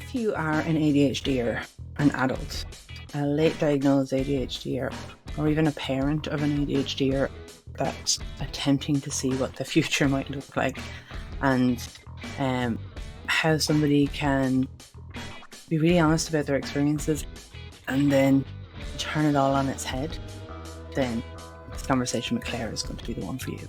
If you are an ADHDer, an adult, a late diagnosed ADHDer, or even a parent of an ADHDer that's attempting to see what the future might look like, and how somebody can be really honest about their experiences and then turn it all on its head, then this conversation with Claire is going to be the one for you.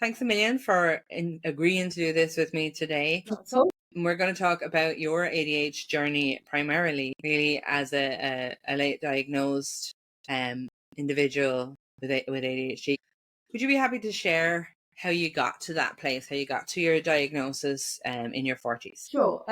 Thanks a million for agreeing to do this with me today. We're going to talk about your ADHD journey primarily, really as a late diagnosed individual with ADHD. Would you be happy to share how you got to that place, how you got to your diagnosis in your 40s? Sure.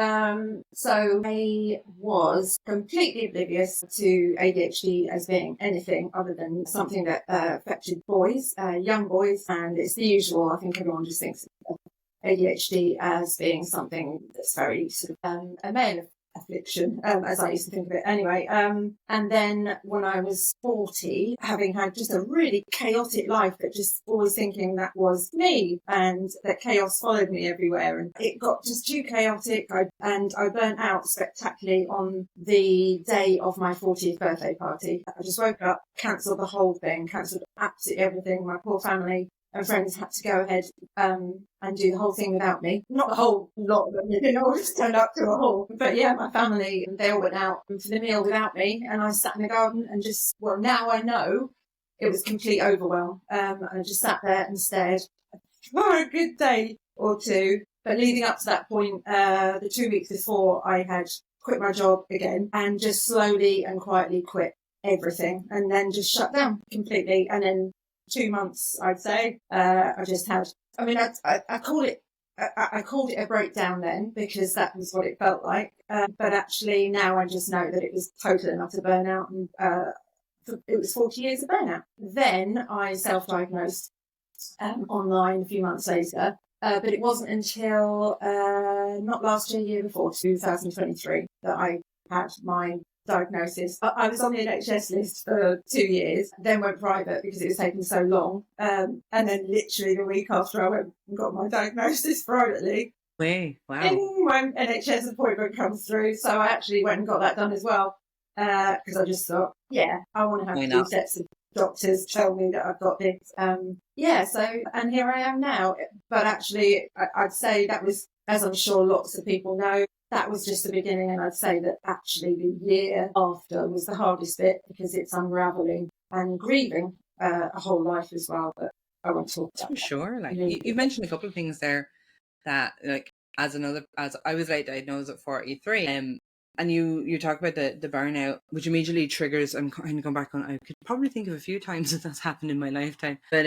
So I was completely oblivious to ADHD as being anything other than something that affected boys, young boys, and it's the usual. I think everyone just thinks of ADHD as being something that's very sort of a male affliction, as I used to think of it anyway. And then when I was 40, having had just a really chaotic life, but just always thinking that was me and that chaos followed me everywhere. And it got just too chaotic. I burnt out spectacularly on the day of my 40th birthday party. I just woke up, cancelled the whole thing, cancelled absolutely everything. My poor family and friends had to go ahead and do the whole thing without me. Not the whole lot, but they didn't always turn up to a whole. But yeah, my family, they all went out for the meal without me, and I sat in the garden and just, well, now I know it was complete overwhelm. I just sat there and stared for a good day or two. But leading up to that point, the 2 weeks before, I had quit my job again and just slowly and quietly quit everything, and then just shut down completely. And then 2 months, I'd say, I just had, I mean, I called it a breakdown then, because that was what it felt like. But actually now I just know that it was total and utter burnout, and it was 40 years of burnout. Then I self-diagnosed online a few months later, but it wasn't until not last year before, 2023, that I had my diagnosis. I was on the NHS list for 2 years, then went private because it was taking so long. And then literally the week after I went and got my diagnosis privately, Wow. when NHS appointment comes through. So I actually went and got that done as well, because I just thought, yeah, I want to have two sets of doctors tell me that I've got this. And here I am now. But actually, I'd say that was, as I'm sure lots of people know, that was just the beginning, and I'd say that actually the year after was the hardest bit, because it's unravelling and grieving a whole life as well. But I won't talk about that. Sure. Like you mentioned a couple of things there that, like, as I was late diagnosed at 43, and you talk about the burnout, which immediately triggers. I'm kind of going back on. I could probably think of a few times that that's happened in my lifetime, but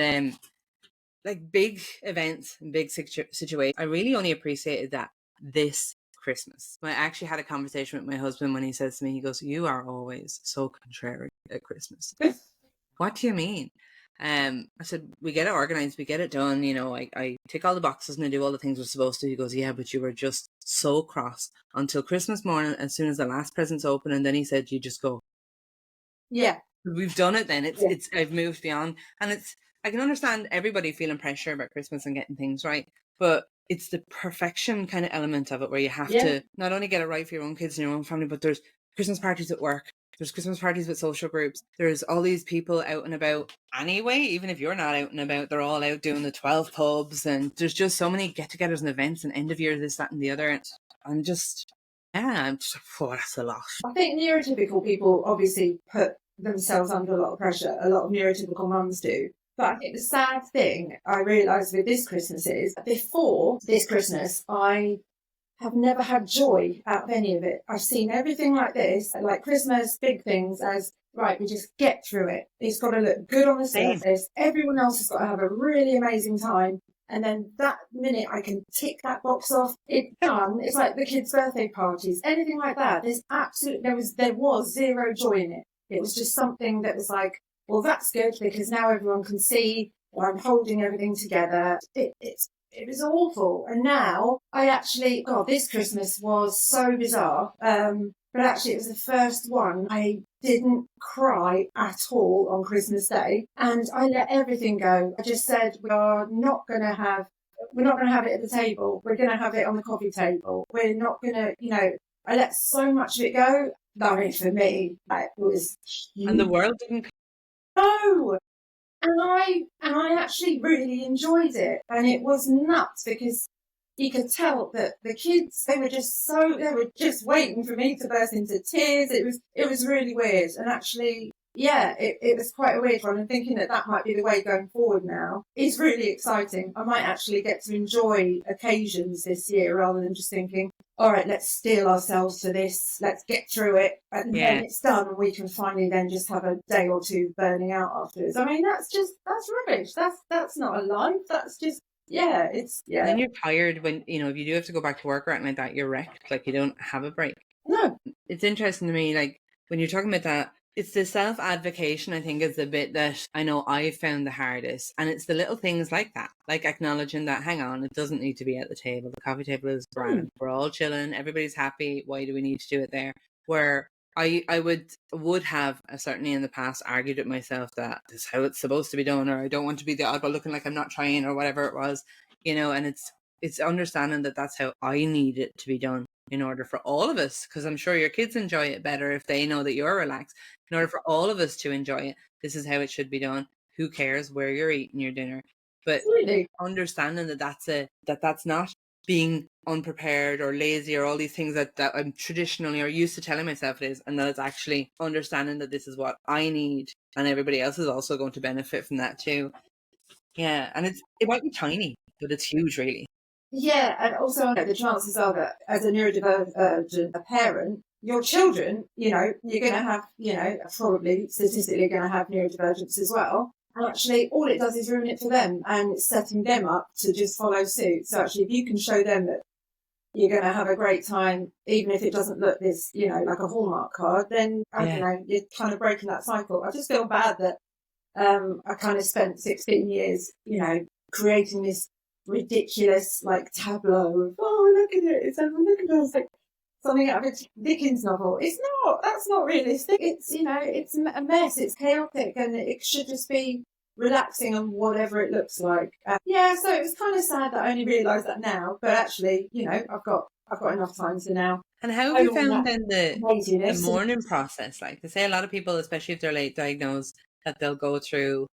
like big events and big situations, I really only appreciated that this Christmas. I actually had a conversation with my husband when he says to me, he goes, "You are always so contrary at Christmas." What do you mean? I said, "We get it organized, we get it done, you know, I tick all the boxes and I do all the things we're supposed to." He goes, "Yeah, but you were just so cross until Christmas morning, as soon as the last present's open." And then he said, "You just go, yeah, we've done it then. It's I've moved beyond." And I can understand everybody feeling pressure about Christmas and getting things right, but it's the perfection kind of element of it, where you have to not only get it right for your own kids and your own family, but there's Christmas parties at work, there's Christmas parties with social groups, there's all these people out and about anyway. Even if you're not out and about, they're all out doing the 12 pubs, and there's just so many get-togethers and events and end of year, this, that and the other. I'm just oh, that's a lot. I think neurotypical people obviously put themselves under a lot of pressure. A lot of neurotypical mums do. But I think the sad thing I realised with this Christmas is, before this Christmas, I have never had joy out of any of it. I've seen everything like this, like Christmas, big things, as, right, we just get through it. It's got to look good on the surface. Everyone else has got to have a really amazing time. And then that minute I can tick that box off, it's done. It's like the kids' birthday parties, anything like that. There was zero joy in it. It was just something that was like, well, that's good, because now everyone can see I'm holding everything together. It was awful. And now I actually, this Christmas was so bizarre. But actually, it was the first one. I didn't cry at all on Christmas Day, and I let everything go. I just said, we're not going to have it at the table. We're going to have it on the coffee table. We're not going to, I let so much of it go. I mean, for me, it was And the huge. world didn't. No, and I actually really enjoyed it, and it was nuts because you could tell that the kids they were just waiting for me to burst into tears. It was really weird, and actually, yeah, it was quite a weird one. And thinking that might be the way going forward now is really exciting. I might actually get to enjoy occasions this year rather than just thinking, all right, let's steel ourselves to this, let's get through it, and then Yeah. it's done, and we can finally then just have a day or two burning out afterwards. I mean, that's rubbish. That's not a life. That's just, yeah, And then you're tired when, if you do have to go back to work or anything like that, you're wrecked. Like, you don't have a break. No. It's interesting to me, like, when you're talking about that, it's the self-advocation, I think, is the bit that I know I found the hardest. And it's the little things like that, like acknowledging that, hang on, it doesn't need to be at the table. The coffee table is grand. We're all chilling. Everybody's happy. Why do we need to do it there? Where I would have certainly in the past argued with myself that this is how it's supposed to be done, or I don't want to be the oddball looking like I'm not trying, or whatever it was, and it's understanding that that's how I need it to be done in order for all of us, because I'm sure your kids enjoy it better if they know that you're relaxed. In order for all of us to enjoy it, this is how it should be done. Who cares where you're eating your dinner? But Absolutely. understanding that's not being unprepared or lazy or all these things that I'm traditionally or used to telling myself it is, and that it's actually understanding that this is what I need and everybody else is also going to benefit from that too. Yeah, and it might be tiny, but it's huge, really. Yeah, and also the chances are that as a neurodivergent a parent, your children, you're going to have, probably statistically going to have neurodivergence as well. And actually, all it does is ruin it for them, and it's setting them up to just follow suit. So actually, if you can show them that you're going to have a great time, even if it doesn't look this, like a Hallmark card, then I don't know, you're kind of breaking that cycle. I just feel bad that I kind of spent 16 years, creating this ridiculous like tableau of, oh, look at it, look at it, it's like something out of a Dickens novel. It's not, that's not realistic. It's, it's a mess, it's chaotic, and it should just be relaxing and whatever it looks like. Yeah, so it was kind of sad that I only realised that now, but actually, I've got enough time to now. And how have you found then the laziness mourning process? Like, they say a lot of people, especially if they're late diagnosed, that they'll go through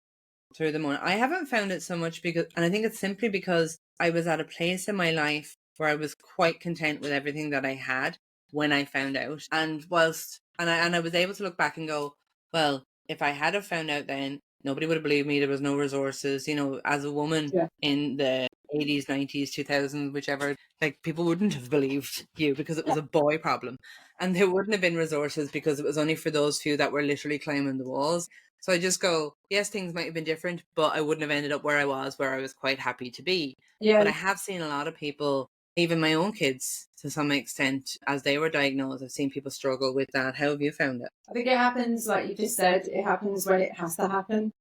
the morning. I haven't found it so much and I think it's simply because I was at a place in my life where I was quite content with everything that I had when I found out. And I was able to look back and go, well, if I had have found out then, nobody would have believed me. There was no resources, as a woman in the 80s, 90s, 2000s, whichever, like, people wouldn't have believed you because it was a boy problem. And there wouldn't have been resources because it was only for those few that were literally climbing the walls. So I just go, yes, things might have been different, but I wouldn't have ended up where I was quite happy to be. Yeah. But I have seen a lot of people, even my own kids to some extent, as they were diagnosed, I've seen people struggle with that. How have you found it? I think it happens, like you just said, it happens when it has to happen.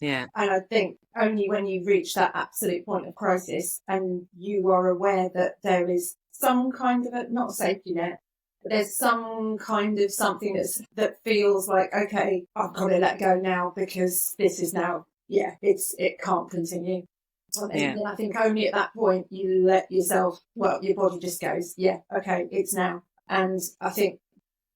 Yeah. And I think only when you reach that absolute point of crisis and you are aware that there is some kind of not a safety net, but there's some kind of something that feels like, okay, I've got to let go now because this is now, it can't continue. And I think only at that point you let yourself, your body just goes, yeah, okay, it's now. And I think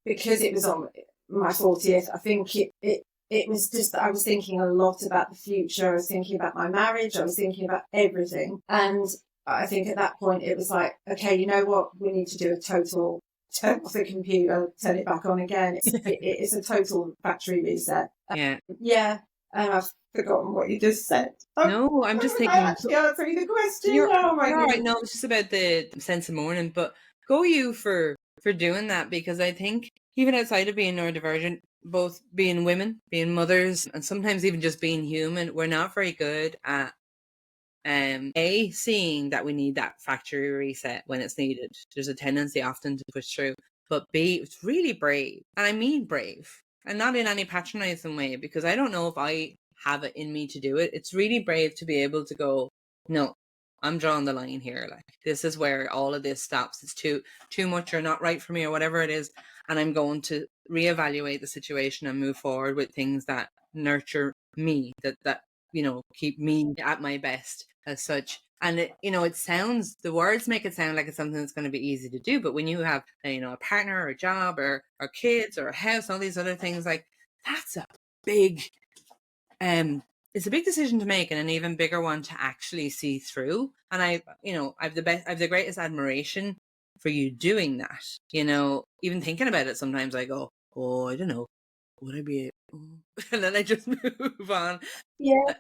because it was on my 40th, I think it was just that I was thinking a lot about the future. I was thinking about my marriage. I was thinking about everything. And I think at that point it was like, okay, you know what? We need to do a total turn off the computer, turn it back on again. It's a total factory reset. Yeah. And I've forgotten what you just said. No, I'm just thinking. Actually answering the question. You're all right. No, it's just about the sense of mourning. But go you for doing that, because I think even outside of being neurodivergent, both being women, being mothers, and sometimes even just being human, we're not very good at seeing that we need that factory reset when it's needed. There's a tendency often to push through. But B, it's really brave. And I mean brave. And not in any patronizing way, because I don't know if I have it in me to do it. It's really brave to be able to go, no, I'm drawing the line here. Like, this is where all of this stops. It's too much or not right for me or whatever it is. and I'm going to reevaluate the situation and move forward with things that nurture me, that keep me at my best as such. And it sounds, the words make it sound like it's something that's going to be easy to do, but when you have a partner or a job or kids or a house, all these other things, like, that's a big it's a big decision to make, and an even bigger one to actually see through. And I have the greatest admiration for you doing that. Even thinking about it, sometimes I go, oh, I don't know, would I be and then I just move on. Yeah.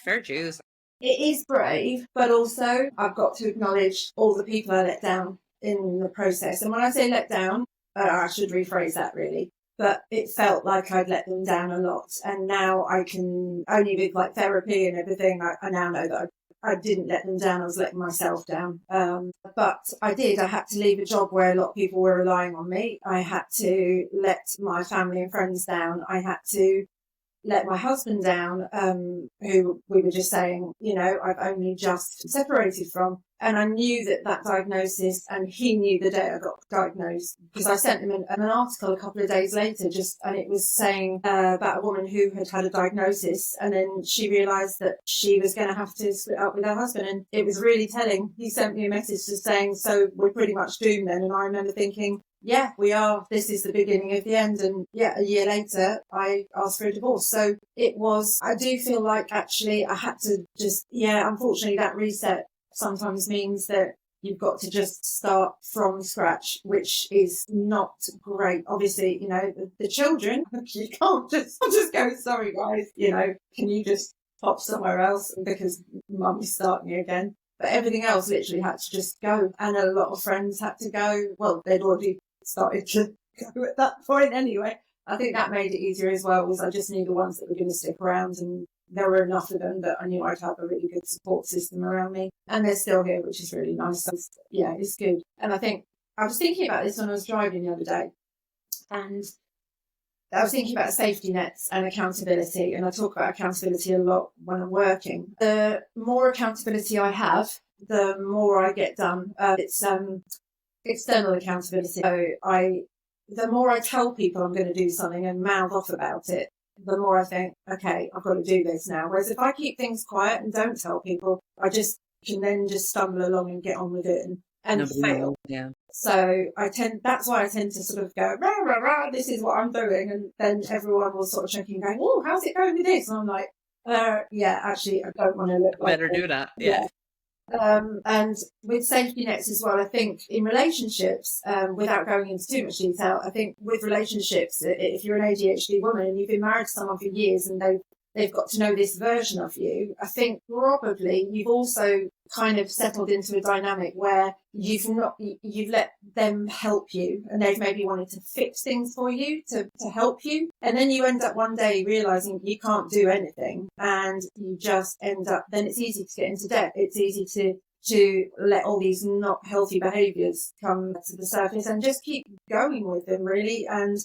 Fair dues. It is brave, but also I've got to acknowledge all the people I let down in the process. And when I say let down, I should rephrase that really. But it felt like I'd let them down a lot. And now I can, only with like therapy and everything, I now know that I didn't let them down. I was letting myself down. But I did. I had to leave a job where a lot of people were relying on me. I had to let my family and friends down. I had to let my husband down, who we were just saying, I've only just separated from. And I knew that diagnosis, and he knew the day I got diagnosed, because I sent him an article a couple of days later, and it was saying about a woman who had a diagnosis, and then she realised that she was going to have to split up with her husband. And it was really telling. He sent me a message just saying, so we're pretty much doomed then. And I remember thinking, yeah, we are. This is the beginning of the end. And yeah, a year later, I asked for a divorce. So I do feel like actually I had to unfortunately that reset sometimes means that you've got to just start from scratch, which is not great. Obviously, the children, you can't just go, sorry guys, can you just pop somewhere else because mummy's starting again. But everything else literally had to just go. And a lot of friends had to go. Well, they'd already started to go at that point anyway. I think that made it easier as well, was I just knew the ones that were going to stick around, and there were enough of them that I knew I'd have a really good support system around me. And they're still here, which is really nice. So, yeah, it's good. And I think I was thinking about this when I was driving the other day, and I was thinking about safety nets and accountability, and I talk about accountability a lot when I'm working. The more accountability I have, the more I get done. It's external accountability. So the more I tell people I'm going to do something and mouth off about it, the more I think, okay, I've got to do this now. Whereas if I keep things quiet and don't tell people, I just can then just stumble along and get on with it and fail. Yeah. So that's why I tend to sort of go, rah, rah, rah, this is what I'm doing. And then everyone will sort of check in going, oh, how's it going with this? And I'm like, yeah, actually, I don't want to look like better do that. Yeah. And with safety nets as well, I think in relationships, without going into too much detail, I think with relationships, if you're an ADHD woman and you've been married to someone for years and they've got to know this version of you, I think probably you've also kind of settled into a dynamic where you've let them help you, and they've maybe wanted to fix things for you to help you, and then you end up one day realizing you can't do anything, and you just end up, then it's easy to get into debt. It's easy to let all these not healthy behaviors come to the surface and just keep going with them, really. And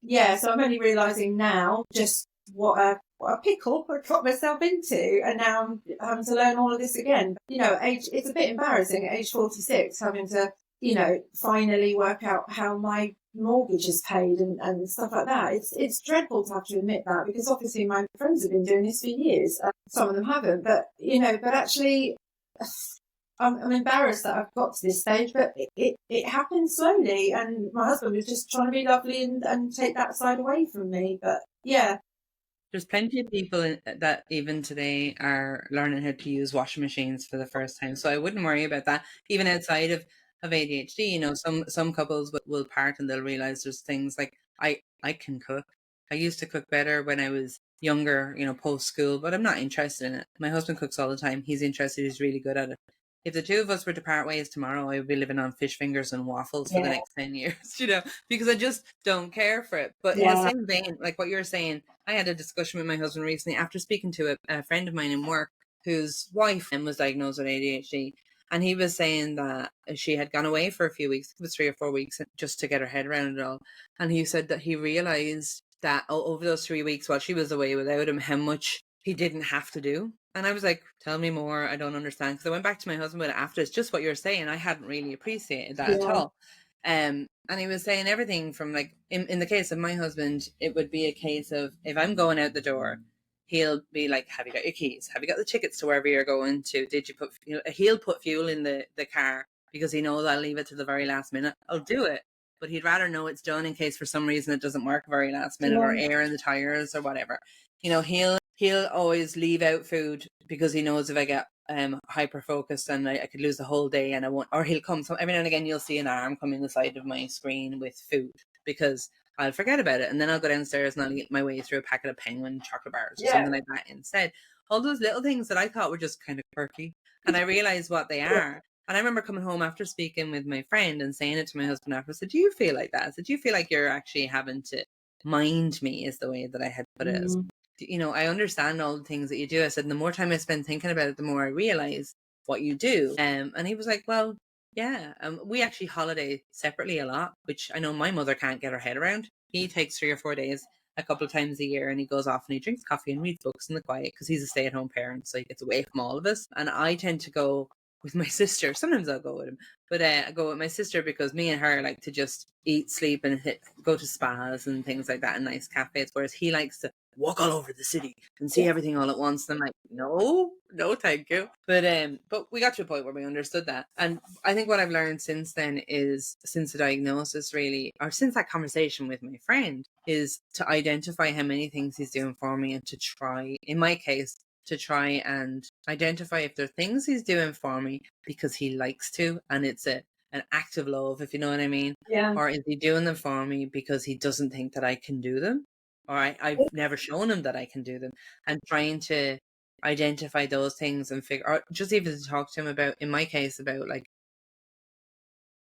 yeah, so I'm only realizing now just what a pickle I got myself into, and now I'm having to learn all of this again. It's a bit embarrassing at age 46 having to, finally work out how my mortgage is paid and stuff like that. It's dreadful to have to admit that, because obviously my friends have been doing this for years. Some of them haven't, but actually I'm embarrassed that I've got to this stage, but it happened slowly, and my husband was just trying to be lovely and take that side away from me. But yeah. There's plenty of people that even today are learning how to use washing machines for the first time. So I wouldn't worry about that. Even outside of ADHD, some couples will part and they'll realize there's things like, I can cook. I used to cook better when I was younger, post school, but I'm not interested in it. My husband cooks all the time. He's interested. He's really good at it. If the two of us were to part ways tomorrow, I would be living on fish fingers and waffles for the next 10 years, because I just don't care for it. But in the same vein, like what you're saying, I had a discussion with my husband recently after speaking to a friend of mine in work whose wife was diagnosed with ADHD. And he was saying that she had gone away for a few weeks, it was 3 or 4 weeks, just to get her head around it all. And he said that he realized that over those 3 weeks while she was away without him, how much he didn't have to do. And I was like, tell me more. I don't understand. Because I went back to my husband with it after. It's just what you're saying. I hadn't really appreciated that at all. And And he was saying everything from like, in the case of my husband, it would be a case of if I'm going out the door, he'll be like, have you got your keys? Have you got the tickets to wherever you're going to? Did you put fuel? He'll put fuel in the car because he knows I'll leave it to the very last minute. I'll do it. But he'd rather know it's done in case for some reason it doesn't work very last minute or air in the tires or whatever. You know, he'll always leave out food because he knows if I get hyper focused and I could lose the whole day and I won't, or he'll come, so every now and again you'll see an arm come in the side of my screen with food because I'll forget about it and then I'll go downstairs and I'll get my way through a packet of Penguin chocolate bars or something like that instead. All those little things that I thought were just kind of quirky, and I realized what they are. And I remember coming home after speaking with my friend and saying it to my husband after. I said, do you feel like that? I said, do you feel like you're actually having to mind me, is the way that I had put it. You know, I understand all the things that you do. I said, the more time I spend thinking about it, the more I realize what you do. And he was like, well, yeah. We actually holiday separately a lot, which I know my mother can't get her head around. He takes 3 or 4 days a couple of times a year and he goes off and he drinks coffee and reads books in the quiet because he's a stay-at-home parent, so he gets away from all of us. And I tend to go with my sister. Sometimes I'll go with him, but I go with my sister because me and her like to just eat, sleep, and go to spas and things like that and nice cafes, whereas he likes to walk all over the city and see everything all at once. And I'm like, no, thank you. But we got to a point where we understood that. And I think what I've learned since then is, since the diagnosis really, or since that conversation with my friend, is to identify how many things he's doing for me and to try, in my case, to try and identify if there are things he's doing for me because he likes to, and it's an act of love, if you know what I mean. Yeah. Or is he doing them for me because he doesn't think that I can do them? Or I've never shown him that I can do them. And trying to identify those things and figure, or just even to talk to him about, in my case, about like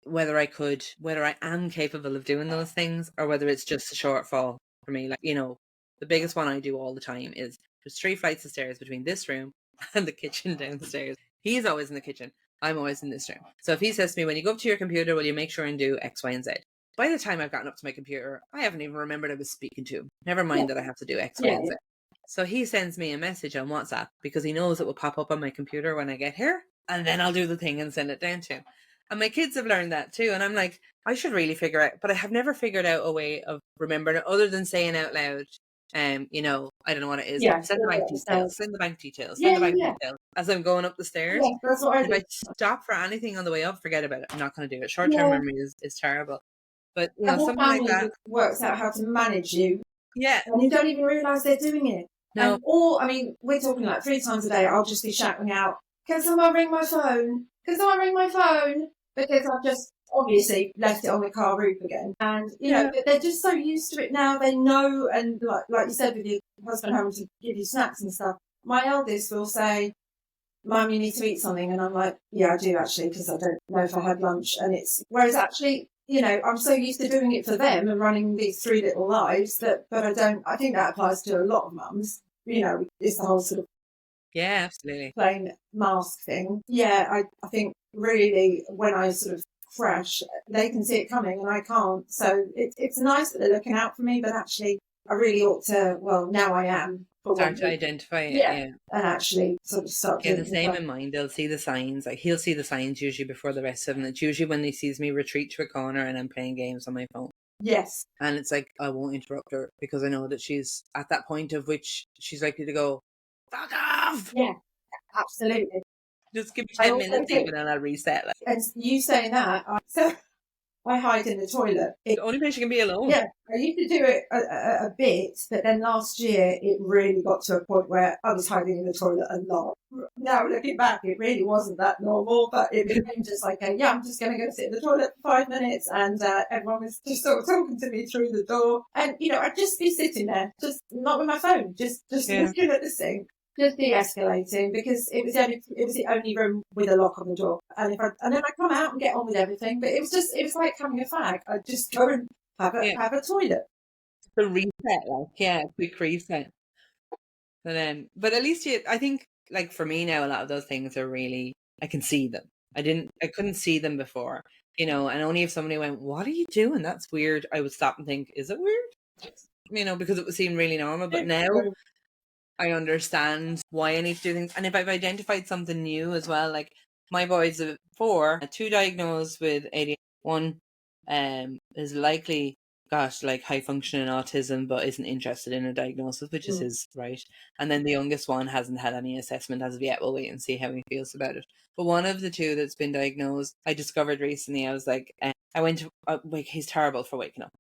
whether I am capable of doing those things or whether it's just a shortfall for me. Like, you know, the biggest one I do all the time is there's 3 flights of stairs between this room and the kitchen downstairs. He's always in the kitchen. I'm always in this room. So if he says to me, when you go up to your computer, will you make sure and do X, Y, and Z? By the time I've gotten up to my computer, I haven't even remembered I was speaking to him. Never mind that I have to do X, Y, and Z. So he sends me a message on WhatsApp because he knows it will pop up on my computer when I get here. And then I'll do the thing and send it down to him. And my kids have learned that too. And I'm like, I should really figure out, but I have never figured out a way of remembering it other than saying out loud, you know, I don't know what it is. Send the bank details, send the bank details, send the bank details as I'm going up the stairs. Yeah, that's what I do. If I stop for anything on the way up, forget about it. I'm not going to do it. Short-term memory is terrible. But, you know, something like that works out how to manage you. Yeah. And you don't even realise they're doing it. No. And I mean, we're talking like 3 times a day, I'll just be shouting out, can someone ring my phone? Can someone ring my phone? Because I've just obviously left it on the car roof again. And, you know, they're just so used to it now. They know, and like you said with your husband having to give you snacks and stuff, my eldest will say, Mum, you need to eat something. And I'm like, yeah, I do actually, because I don't know if I had lunch. And whereas actually, you know, I'm so used to doing it for them and running these 3 little lives but I think that applies to a lot of mums. You know, it's the whole sort of absolutely plain mask thing. Yeah, I think really when I sort of crash, they can see it coming and I can't. So it's nice that they're looking out for me, but actually I really ought to, well, now I am. Start to identify it, and actually sort of start the same in mind. They'll see the signs, like he'll see the signs usually before the rest of them. It's usually when he sees me retreat to a corner and I'm playing games on my phone. Yes. And it's like, I won't interrupt her because I know that she's at that point of which she's likely to go, fuck off! Yeah, absolutely. Just give me 10 minutes even and I'll reset. Like. And you saying that, I hide in the toilet. The only place you can be alone. Yeah, I used to do it a bit, but then last year it really got to a point where I was hiding in the toilet a lot. Now looking back, it really wasn't that normal, but it became just like, I'm just going to go sit in the toilet for 5 minutes, and everyone was just sort of talking to me through the door, and you know, I'd just be sitting there, just not with my phone, just looking at the sink. Just de-escalating because it was the only room with a lock on the door, and then I come out and get on with everything. But it was like having a fag. I'd just go and have a toilet. The reset, quick reset. But at least I think, like for me now, a lot of those things are really, I can see them. I couldn't see them before, you know, and only if somebody went, "What are you doing? That's weird," I would stop and think, "Is it weird?" You know, because it would seem really normal. But now I understand why I need to do things. And if I've identified something new as well, like my boys are 4, 2 diagnosed with ADHD, 1 is likely got like high functioning autism but isn't interested in a diagnosis, which is his right. And then the youngest one hasn't had any assessment as of yet. We'll wait and see how he feels about it. But one of the two that's been diagnosed, I discovered recently, I was like, I went to, like, he's terrible for waking up.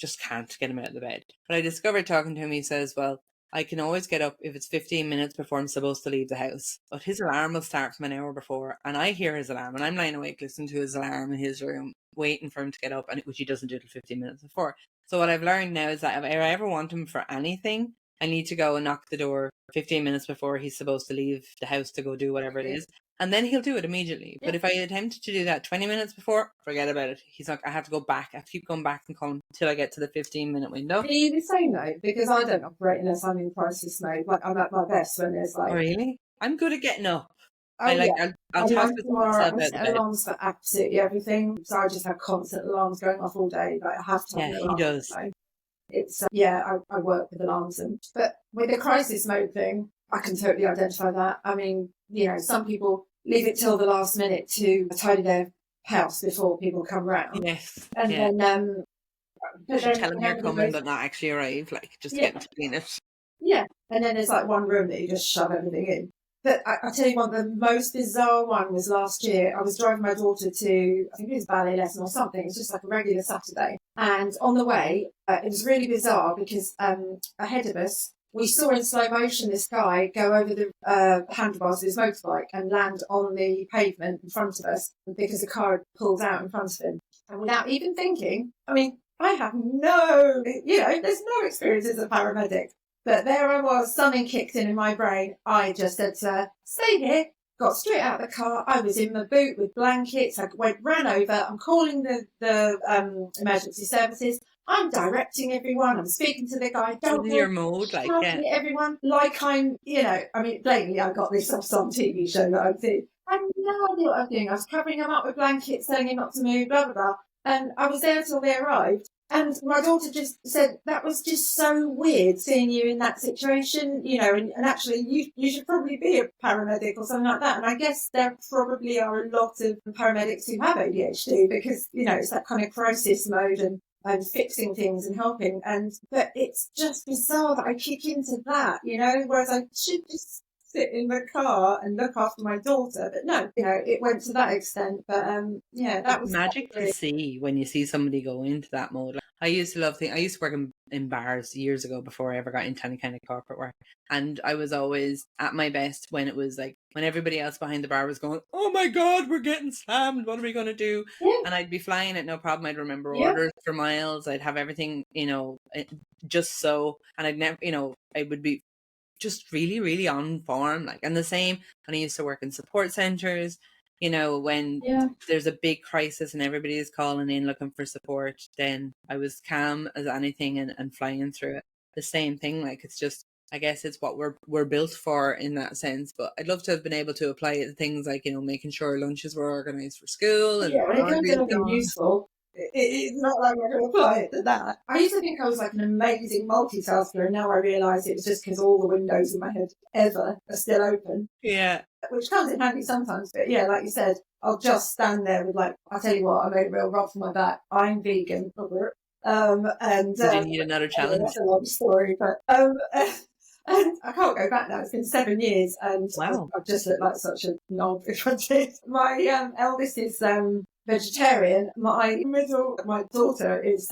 Just can't get him out of the bed. But I discovered talking to him, he says, well, I can always get up if it's 15 minutes before I'm supposed to leave the house. But his alarm will start from an hour before, and I hear his alarm, and I'm lying awake listening to his alarm in his room, waiting for him to get up, and which he doesn't do till 15 minutes before. So what I've learned now is that if I ever want him for anything, I need to go and knock the door 15 minutes before he's supposed to leave the house to go do whatever it is. And then he'll do it immediately. But if I attempt to do that 20 minutes before, forget about it. He's like, I have to go back. I have to keep going back and call him until I get to the 15-minute window. Are you the same though? Because I don't operate unless I'm in crisis mode. Like, I'm at my best when there's like... Oh, really? I'm good at getting up. Oh, I'll talk to myself out of bed. Alarms for absolutely everything. So I just have constant alarms going off all day. Like, I have to have an alarm. He does. So it's, I work with alarms. But with the crisis mode thing, I can totally identify that. I mean, you know, some people leave it till the last minute to tidy their house before people come round. Yes. And then... you should tell them you're coming but not actually arrive, like, just getting to clean it. Yeah, and then there's like one room that you just shove everything in. But I tell you what, the most bizarre one was last year. I was driving my daughter to, I think it was ballet lesson or something. It was just like a regular Saturday. And on the way, it was really bizarre because ahead of us, we saw in slow motion this guy go over the handlebars of his motorbike and land on the pavement in front of us because the car had pulled out in front of him. And without even thinking, I mean, I have no, there's no experience as a paramedic. But there I was, something kicked in my brain. I just said to her, stay here, got straight out of the car. I was in my boot with blankets. I ran over. I'm calling the emergency services. I'm directing everyone. I'm speaking to the guy. Don't your mode, like, everyone, like I'm, I mean, blatantly, I got this off some TV show that I'm doing. I had no idea what I was doing. I was covering him up with blankets, telling him not to move, blah, blah, blah. And I was there till they arrived. And my daughter just said, that was just so weird seeing you in that situation, and actually you should probably be a paramedic or something like that. And I guess there probably are a lot of paramedics who have ADHD because, it's that kind of crisis mode and fixing things and helping. But it's just bizarre that I kick into that, whereas I should just sit in the car and look after my daughter. But no, it went to that extent. But that was magic to see when you see somebody go into that mode. Like, I used to work in bars years ago before I ever got into any kind of corporate work, and I was always at my best when it was like when everybody else behind the bar was going, oh my god, we're getting slammed, what are we going to do? And I'd be flying it, no problem. I'd remember orders for miles. I'd have everything, just so, and I'd never, I would be just really, really on form. Like, and the same when I used to work in support centers, when there's a big crisis and everybody is calling in looking for support, then I was calm as anything and flying through it. The same thing, like, it's just, I guess it's what we're built for in that sense. But I'd love to have been able to apply it to things like, making sure lunches were organised for school. And when it comes to anything useful, it's not like we're going to apply it to that. I used to think I was like an amazing multitasker, and now I realise it was just because all the windows in my head ever are still open. Yeah. Which comes in handy sometimes, but like you said, I'll just stand there with I'll tell you what, I made a real rub for my back. I'm vegan. And did you need another challenge? That's a long story, but and I can't go back now. It's been 7 years, and wow. I've just looked like such a knob if I did. My eldest is vegetarian. My daughter is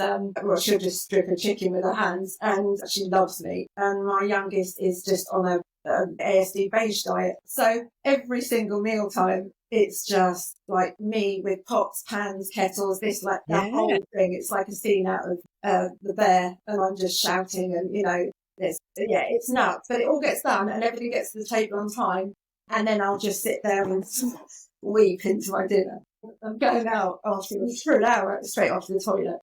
she'll just strip a chicken with her hands, and she loves meat. And my youngest is just on a ASD beige diet. So every single mealtime, it's just like me with pots, pans, kettles, that whole thing. It's like a scene out of The Bear, and I'm just shouting, and it's nuts. But it all gets done, and everything gets to the table on time, and then I'll just sit there and weep into my dinner. I'm going out afterwards for an hour straight off to the toilet.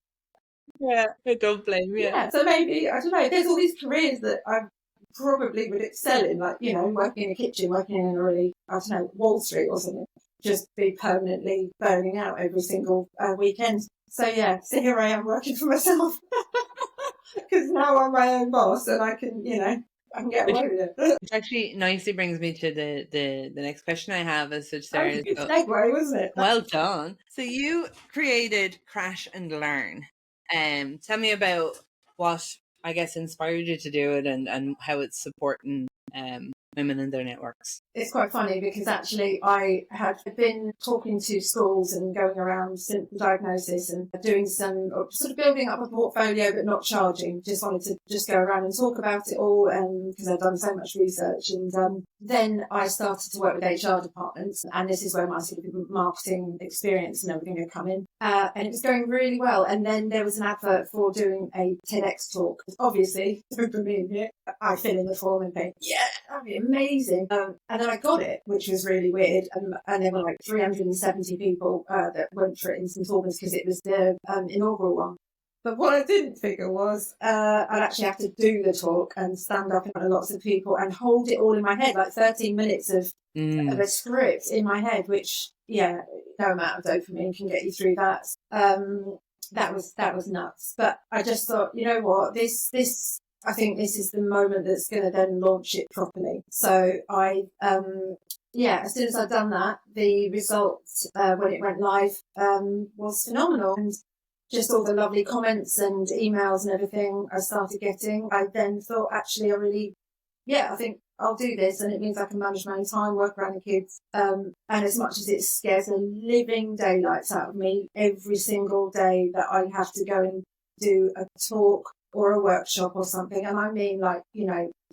Yeah, I don't blame you. Yeah, so maybe, I don't know, there's all these careers that I probably would excel in, like, working in a kitchen, working in a really, Wall Street or something, just be permanently burning out every single weekend. So here I am working for myself, because now I'm my own boss and I can, I can get away with it. Which actually nicely brings me to the next question I have, as such That there was a is, good segue, wasn't it? well done. So you created Crash and Learn. Tell me about what, I guess, inspired you to do it, and how it's supporting women in their networks. It's quite funny because actually I had been talking to schools and going around since the diagnosis and doing some sort of building up a portfolio but not charging. Just wanted to just go around and talk about it all because I've done so much research. And then I started to work with HR departments, and this is where my sort of marketing experience and everything had come in. And it was going really well. And then there was an advert for doing a TEDx talk. Obviously, for me here, I fill in the form and think, yeah, that'd be amazing. And then I got it, which was really weird. And there were like 370 people that went for it in St Albans because it was the inaugural one. But what I didn't figure was I'd actually have to do the talk and stand up in front of lots of people and hold it all in my head, like 13 minutes of a script in my head, which, yeah, no amount of dopamine can get you through that. That was nuts. But I just thought, you know what, I think this is the moment that's going to then launch it properly. So as soon as I'd done that, the results when it went live was phenomenal. And just all the lovely comments and emails and everything I started getting, I then thought, actually, I think I'll do this, and it means I can manage my own time, work around the kids. And as much as it scares the living daylights out of me every single day that I have to go and do a talk or a workshop or something, and I mean, like,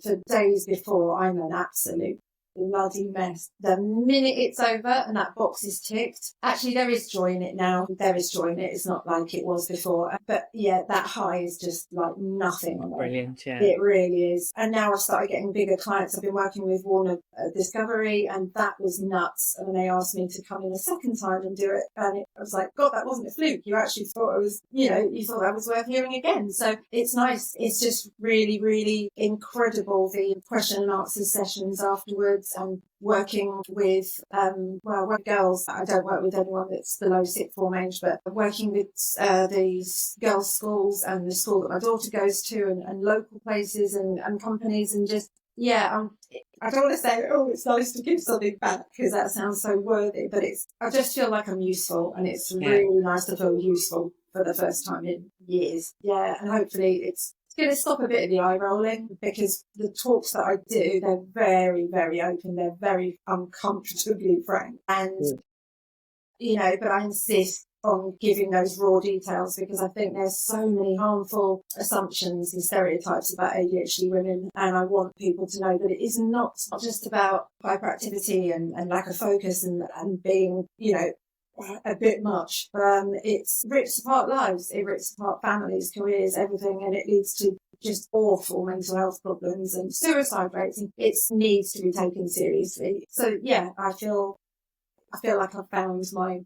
for days before, I'm an absolute bloody mess. The minute it's over and that box is ticked, actually there is joy in it now. There is joy in it. It's not like it was before. But yeah, that high is just like nothing on it. Brilliant, yeah. It really is. And now I've started getting bigger clients. I've been working with Warner Discovery, and that was nuts. And they asked me to come in a second time and do it. And I was like, God, that wasn't a fluke. You actually thought it was, you thought that was worth hearing again. So it's nice. It's just really, really incredible, the question and answer sessions afterwards, and working with girls. I don't work with anyone that's below sixth form age, but working with these girls' schools and the school that my daughter goes to, and local places and companies, and just, I don't want to say, it's nice to give something back, because that sounds so worthy, but I just feel like I'm useful, and it's really nice to feel useful for the first time in years. Yeah, and hopefully it's going to stop a bit of the eye rolling, because the talks that I do, they're very, very open. They're very uncomfortably frank. And, but I insist on giving those raw details, because I think there's so many harmful assumptions and stereotypes about ADHD women. And I want people to know that it is not just about hyperactivity and lack of focus and being, a bit much. It rips apart lives, it rips apart families, careers, everything, and it leads to just awful mental health problems and suicide rates. It needs to be taken seriously. So yeah, I feel like I've found my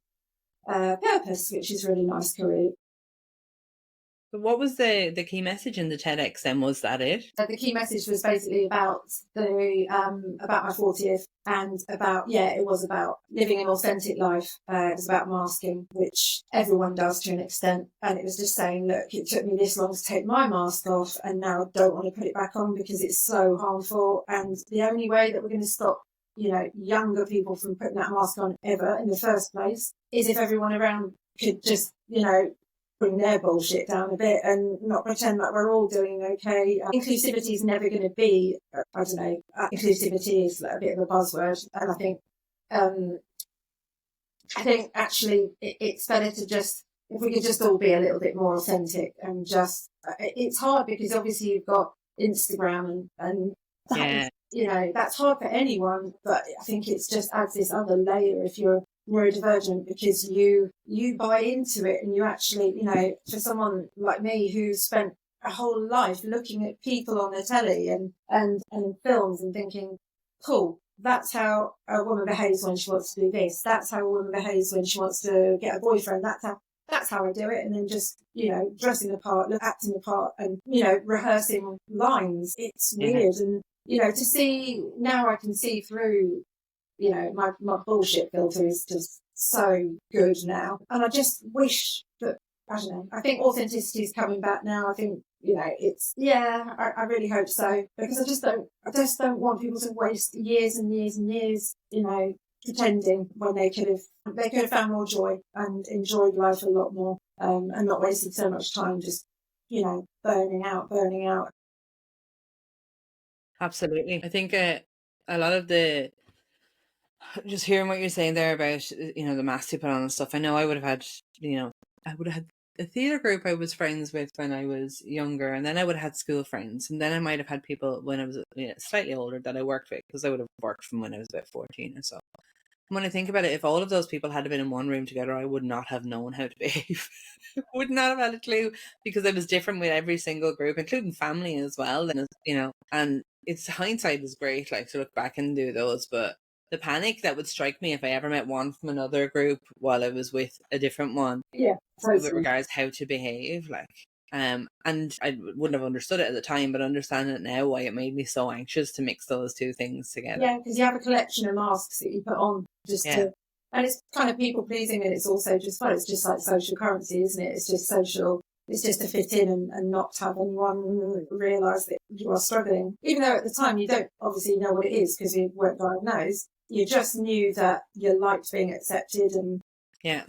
purpose, which is really nice career. But what was the key message in the TEDx then? Was that it? The key message was basically about about my 40th, and it was about living an authentic life. It was about masking, which everyone does to an extent. And it was just saying, look, it took me this long to take my mask off, and now I don't want to put it back on because it's so harmful. And the only way that we're going to stop younger people from putting that mask on ever in the first place is if everyone around could just, bring their bullshit down a bit and not pretend that we're all doing okay. Inclusivity is never going to be, inclusivity is a bit of a buzzword. And I think actually it's better to just, if we could just all be a little bit more authentic, and just, it's hard because obviously you've got Instagram and that is, that's hard for anyone, but I think it's just adds this other layer if you're neurodivergent, because you buy into it, and you actually, for someone like me who spent a whole life looking at people on the telly and films and thinking, cool, that's how a woman behaves when she wants to do this, that's how a woman behaves when she wants to get a boyfriend, that's how I do it. And then just, dressing the part, acting the part, and, rehearsing lines. It's weird. And, to see, now I can see through, my bullshit filter is just so good now. And I just wish that I don't know. I think authenticity is coming back now. I think, I really hope so, because I just don't want people to waste years and years and years, pretending when they could have found more joy and enjoyed life a lot more, and not wasted so much time just, burning out. Absolutely. I think a lot of just hearing what you're saying there about, the masks you put on and stuff. I know I would have had, a theatre group I was friends with when I was younger, and then I would have had school friends, and then I might have had people when I was slightly older that I worked with, because I would have worked from when I was about 14 or so. And when I think about it, if all of those people had been in one room together, I would not have known how to behave. Would not have had a clue, because I was different with every single group, including family as well. And it's hindsight is great, like to look back and do those, but the panic that would strike me if I ever met one from another group while I was with a different one, Yeah, with totally. regards how to behave, and I wouldn't have understood it at the time, but understand it now why it made me so anxious to mix those two things together. Yeah, because you have a collection of masks that you put on and it's kind of people pleasing, and it's also just it's just like social currency, isn't it? It's just social. It's just to fit in and not have anyone realise that you are struggling. Even though at the time you don't obviously know what it is because you weren't diagnosed. You just knew that you liked being accepted and... Yeah.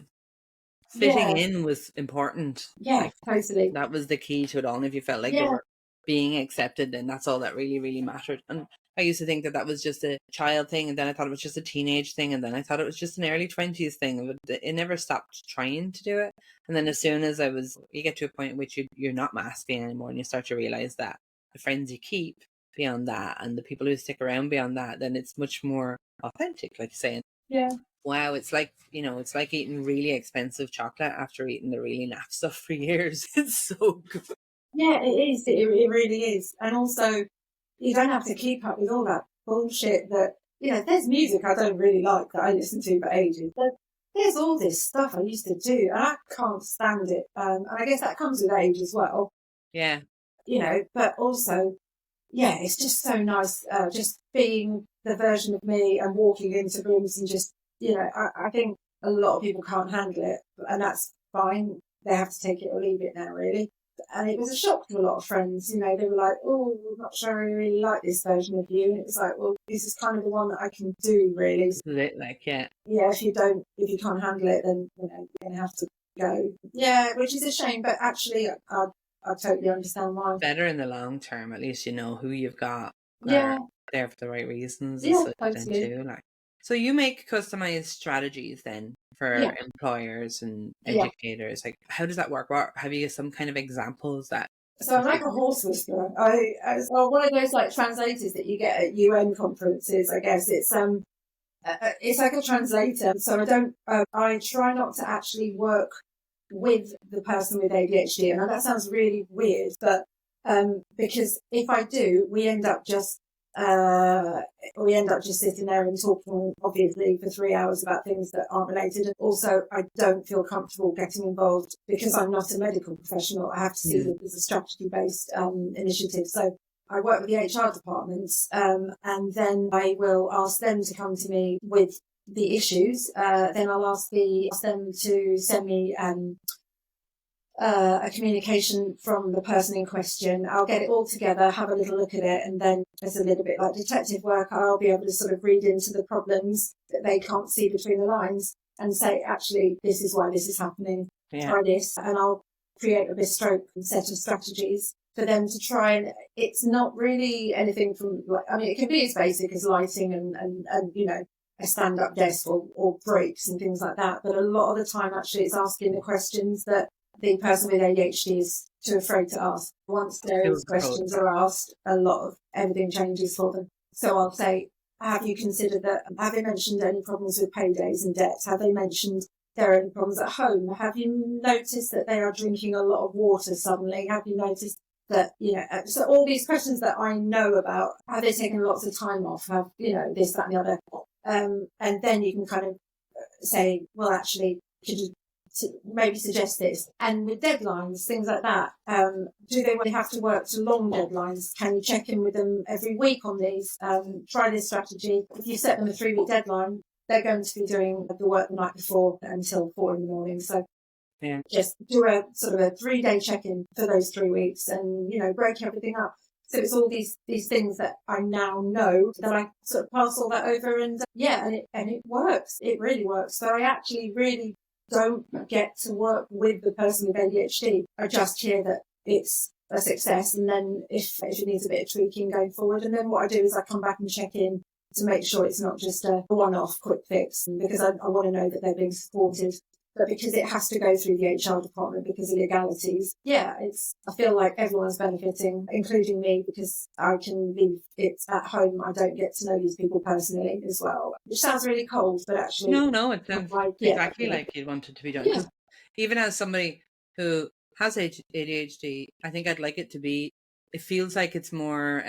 Fitting in was important. Yeah, totally. That was the key to it all. And if you felt like you were being accepted, then that's all that really, really mattered. And I used to think that was just a child thing, and then I thought it was just a teenage thing, and then I thought it was just an early 20s thing. It never stopped trying to do it. And then as soon as you get to a point in which you're not masking anymore, and you start to realize that the friends you keep beyond that and the people who stick around beyond that, then it's much more authentic, like you say. Yeah. Wow, it's like eating really expensive chocolate after eating the really naff stuff for years. It's so good. Yeah, it is. It really is. And also, you don't have to keep up with all that bullshit that, there's music I don't really like that I listen to for ages. But there's all this stuff I used to do, and I can't stand it. And I guess that comes with age as well. Yeah. But also, yeah, it's just so nice just being the version of me and walking into rooms and just, I think a lot of people can't handle it, and that's fine. They have to take it or leave it now, really. And it was a shock to a lot of friends. They were like, "Oh, I'm not sure I really like this version of you." And it was like, "Well, this is kind of the one that I can do, really." Yeah. Yeah, if you can't handle it, then you're going to have to go. Yeah, which is a shame, but actually, I totally understand why. Better in the long term, at least you know who you've got. Yeah, there for the right reasons. Yeah, totally. Too, so you make customized strategies then for employers and educators. Like, how does that work? Have you some kind of examples that? So I'm like a horse whisperer. One of those like translators that you get at UN conferences. I guess it's like a translator. So I try not to actually work with the person with ADHD. And that sounds really weird, but because if I do, we end up just sitting there and talking, obviously, for 3 hours about things that aren't related. And also, I don't feel comfortable getting involved because I'm not a medical professional. I have to see it as a strategy-based initiative. So I work with the HR departments, and then I will ask them to come to me with the issues. Then I'll ask them to send me a communication from the person in question. I'll get it all together, have a little look at it, and then it's a little bit like detective work. I'll be able to sort of read into the problems that they can't see between the lines and say, actually, this is why this is happening. Try this, and I'll create a bespoke set of strategies for them to try. And it's not really anything from, it can be as basic as lighting and a stand-up desk or breaks and things like that. But a lot of the time, actually, it's asking the questions that the person with ADHD is too afraid to ask. Once those questions are asked, a lot of everything changes for them. So I'll say, have you considered that? Have they mentioned any problems with paydays and debts? Have they mentioned there are any problems at home? Have you noticed that they are drinking a lot of water suddenly? Have you noticed that, so all these questions that I know about, have they taken lots of time off? Have, this, that and the other? And then you can kind of say, well, actually, could you maybe suggest this? And with deadlines, things like that, do they really have to work to long deadlines? Can you check in with them every week on these? Try this strategy. If you set them a 3-week deadline, they're going to be doing the work the night before until 4 a.m. So Yeah. Just do a sort of a 3-day check-in for those 3 weeks and, break everything up. So it's all these things that I now know that I sort of pass all that over, and it works. It really works. So I actually really don't get to work with the person with ADHD. I just hear that it's a success, and then if it needs a bit of tweaking going forward, and then what I do is I come back and check in to make sure it's not just a one-off quick fix, because I want to know that they're being supported. But because it has to go through the HR department because of legalities, I feel like everyone's benefiting, including me, because I can leave it at home. I don't get to know these people personally as well, which sounds really cold, but actually, No, it sounds exactly like you'd want it to be done. Because even as somebody who has ADHD, I think I'd like it to be, it feels like it's more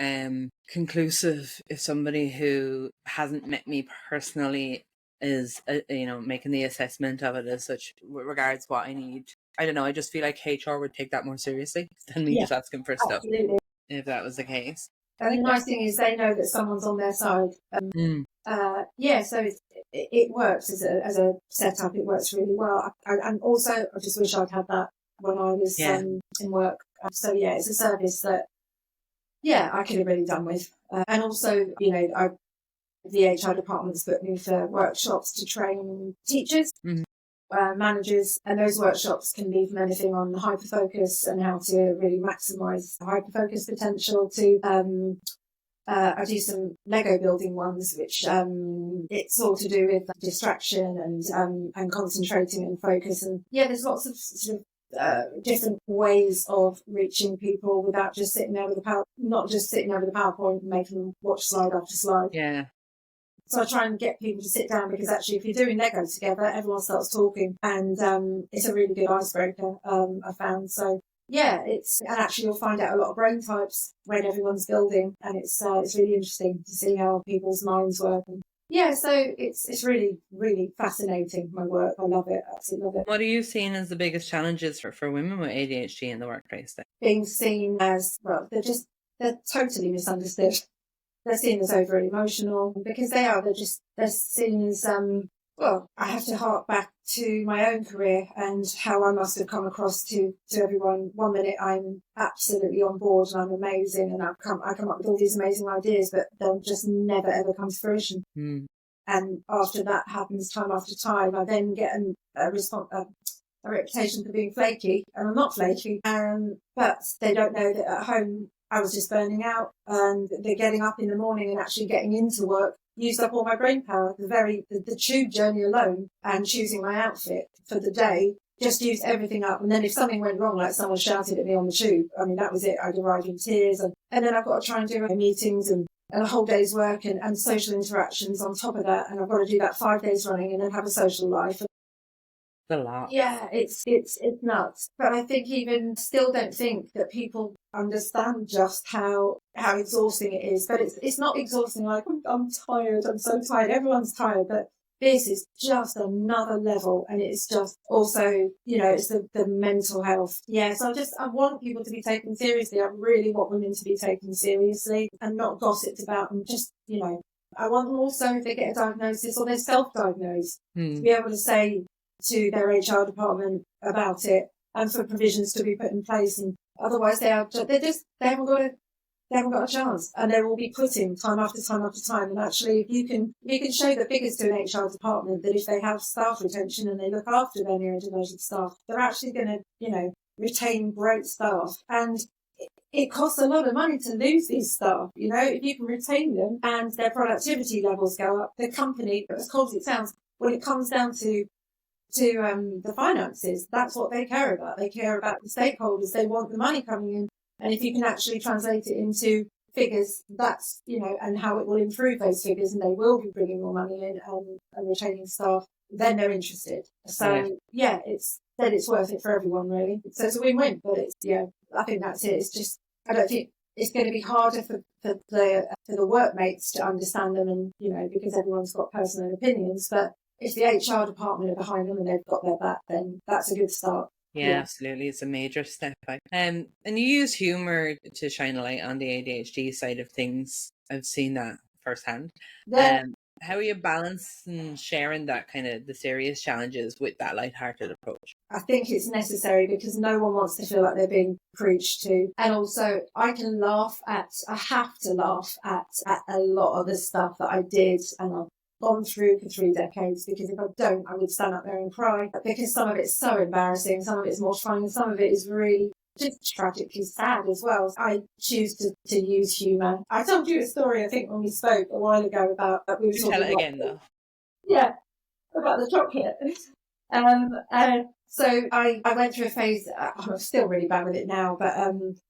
conclusive if somebody who hasn't met me personally is, making the assessment of it as such, with regards what I need. I don't know, I just feel like HR would take that more seriously than me just asking for stuff, if that was the case. And the nice thing is they know that someone's on their side. So it works as a setup. It works really well. And also, I just wish I'd had that when I was in work. So it's a service that I could have really done with. And also, the HR department's put me for workshops to train teachers, managers, and those workshops can be from anything on hyperfocus and how to really maximise hyperfocus potential to I do some Lego building ones, which it's all to do with distraction and concentrating and focus. And there's lots of sort of different ways of reaching people without just sitting there with not just sitting over the PowerPoint and making them watch slide after slide. Yeah. So I try and get people to sit down, because actually if you're doing Lego together, everyone starts talking, and it's a really good icebreaker, I found. So and actually you'll find out a lot of brain types when everyone's building, and it's really interesting to see how people's minds work. And so it's really, really fascinating, my work. I love it, absolutely love it. What are you seeing as the biggest challenges for women with ADHD in the workplace then? Being seen as, they're totally misunderstood. They're seen as overly emotional, because they're seen as, I have to hark back to my own career and how I must have come across to everyone. One minute I'm absolutely on board and I'm amazing and I come up with all these amazing ideas, but they'll just never ever come to fruition. And after that happens time after time, I then get a reputation for being flaky, and I'm not flaky. But they don't know that at home I was just burning out, and they're getting up in the morning and actually getting into work used up all my brain power. The tube journey alone and choosing my outfit for the day just used everything up. And then if something went wrong, like someone shouted at me on the tube, I mean, that was it. I'd arrive in tears. And then I've got to try and do meetings and a whole day's work and social interactions on top of that. And I've got to do that 5 days running and then have a social life. A lot. Yeah, it's nuts. But I think even still don't think that people understand just how exhausting it is. But it's not exhausting like, I'm tired, I'm so tired. Everyone's tired, but this is just another level, and it's just also, it's the mental health. So I want people to be taken seriously. I really want women to be taken seriously and not gossiped about, and just, I want them also, if they get a diagnosis or they're self-diagnosed, to be able to say to their HR department about it, and for provisions to be put in place. And otherwise they haven't got a chance, and they will be putting time after time after time. And actually, if you can show the figures to an HR department that if they have staff retention and they look after their neurodivergent staff, they're actually going to, retain great staff. And it costs a lot of money to lose these staff. If you can retain them and their productivity levels go up, the company, as cold as it sounds, when it comes down to the finances, that's what they care about. They care about the stakeholders. They want the money coming in. And if you can actually translate it into figures, that's, and how it will improve those figures, and they will be bringing more money in and retaining staff, then they're interested. So, it's worth it for everyone, really. So it's a win-win, but I think that's it. It's just, I don't think it's going to be harder for the workmates to understand them, and, because everyone's got personal opinions, but if the HR department are behind them and they've got their back, then that's a good start. Yeah, absolutely. It's a major step. And you use humour to shine a light on the ADHD side of things. I've seen that firsthand. How are you balancing sharing that kind of the serious challenges with that lighthearted approach? I think it's necessary because no one wants to feel like they're being preached to. And also, I have to laugh at a lot of the stuff that I did and I've gone through for 3 decades, because if I don't, I would stand up there and cry, because some of it's so embarrassing, some of it's mortifying, some of it is really just tragically sad as well. I choose to use humour. I told you a story, I think, when we spoke a while ago about that we were talking Tell it about, again, though. yeah, about the chocolate. So I went through a phase, I'm still really bad with it now, but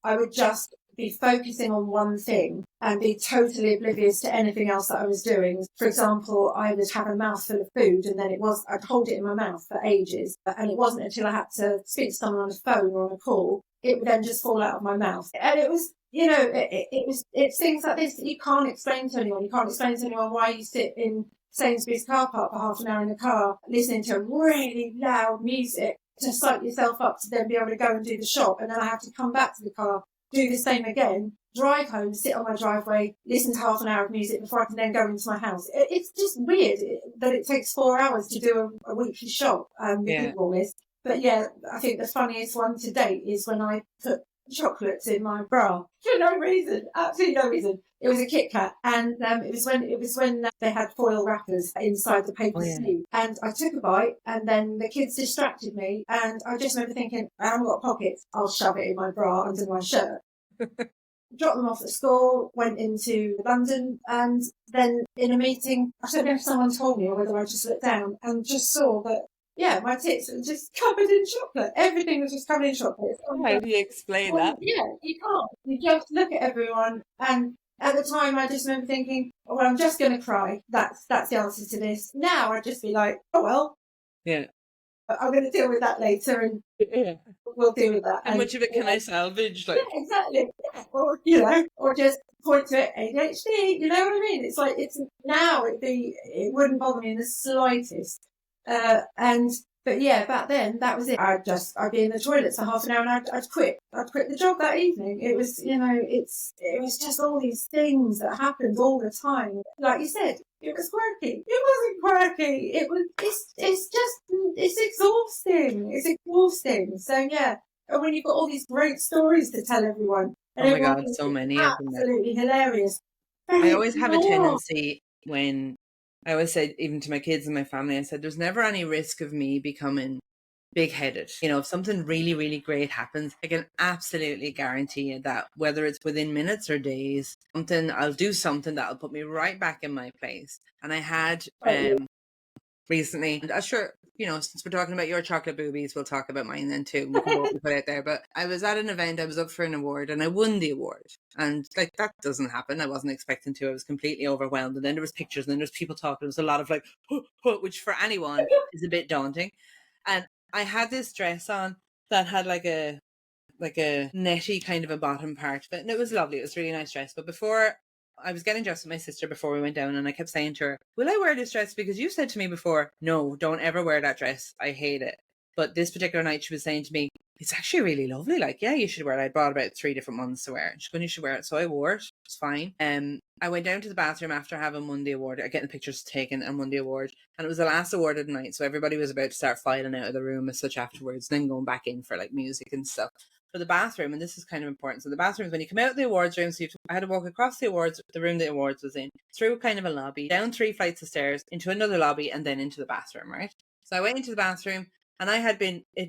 I would just be focusing on one thing and be totally oblivious to anything else that I was doing. For example, I would have a mouthful of food and then I'd hold it in my mouth for ages. And it wasn't until I had to speak to someone on the phone or on a call, it would then just fall out of my mouth. And it was, it's things like this that you can't explain to anyone. You can't explain to anyone why you sit in Sainsbury's car park for half an hour in the car, listening to really loud music to psych yourself up to then be able to go and do the shop. And then I have to come back to the car, do the same again, drive home, sit on my driveway, listen to half an hour of music before I can then go into my house. It's just weird that it takes 4 hours to do a weekly shop with all this. But yeah, I think the funniest one to date is when I put chocolates in my bra for no reason, absolutely no reason. It was a Kit Kat, and it was when they had foil wrappers inside the paper sleeve, and I took a bite, and then the kids distracted me, and I just remember thinking, I haven't got pockets, I'll shove it in my bra under my shirt. Dropped them off at school, went into London, and then in a meeting, I don't know if someone told me or whether I just looked down and just saw that, yeah, my tits were just covered in chocolate. Everything was just covered in chocolate. How do you explain that? Yeah, you can't. You just look at everyone, and at the time I just remember thinking, oh, well, I'm just going to cry. That's the answer to this. Now I'd just be like, oh, well. Yeah. I'm going to deal with that later, and we'll deal with that. How much of it can I salvage? Yeah, exactly. Or, or just point to it, ADHD, you know what I mean? It's like, it wouldn't bother me in the slightest. But yeah, back then that was it. I'd be in the toilets for half an hour and I'd quit. I'd quit the job that evening. It was, it was just all these things that happened all the time. Like you said, it was quirky. It wasn't quirky. It's exhausting. It's exhausting. So yeah, and when you've got all these great stories to tell everyone. And oh my God, so many of them. Absolutely hilarious. I always have a tendency when I always say, even to my kids and my family, I said, there's never any risk of me becoming big-headed. If something really, really great happens, I can absolutely guarantee you that whether it's within minutes or days, I'll do something that'll put me right back in my place. And I had recently, I'm sure, since we're talking about your chocolate boobies, we'll talk about mine then too. We can both put it out there. But I was at an event, I was up for an award and I won the award. And like, that doesn't happen. I wasn't expecting to. I was completely overwhelmed. And then there was pictures and then there's people talking. There was a lot of like, which for anyone is a bit daunting. And I had this dress on that had like a netty kind of a bottom part. And it was lovely. It was a really nice dress. But before I was getting dressed with my sister before we went down, and I kept saying to her, will I wear this dress? Because you said to me before, no, don't ever wear that dress. I hate it. But this particular night she was saying to me, it's actually really lovely. Like, yeah, you should wear it. I brought about 3 different ones to wear. She's going, you should wear it. So I wore it. It was fine. I went down to the bathroom after having won the award, getting the pictures taken and won the award. And it was the last award of the night. So everybody was about to start filing out of the room as such afterwards, then going back in for like music and stuff. For the bathroom, and this is kind of important. So the bathroom is when you come out of the awards room. So I had to walk across the room the awards was in, through kind of a lobby, down 3 flights of stairs, into another lobby, and then into the bathroom, right? So I went into the bathroom, and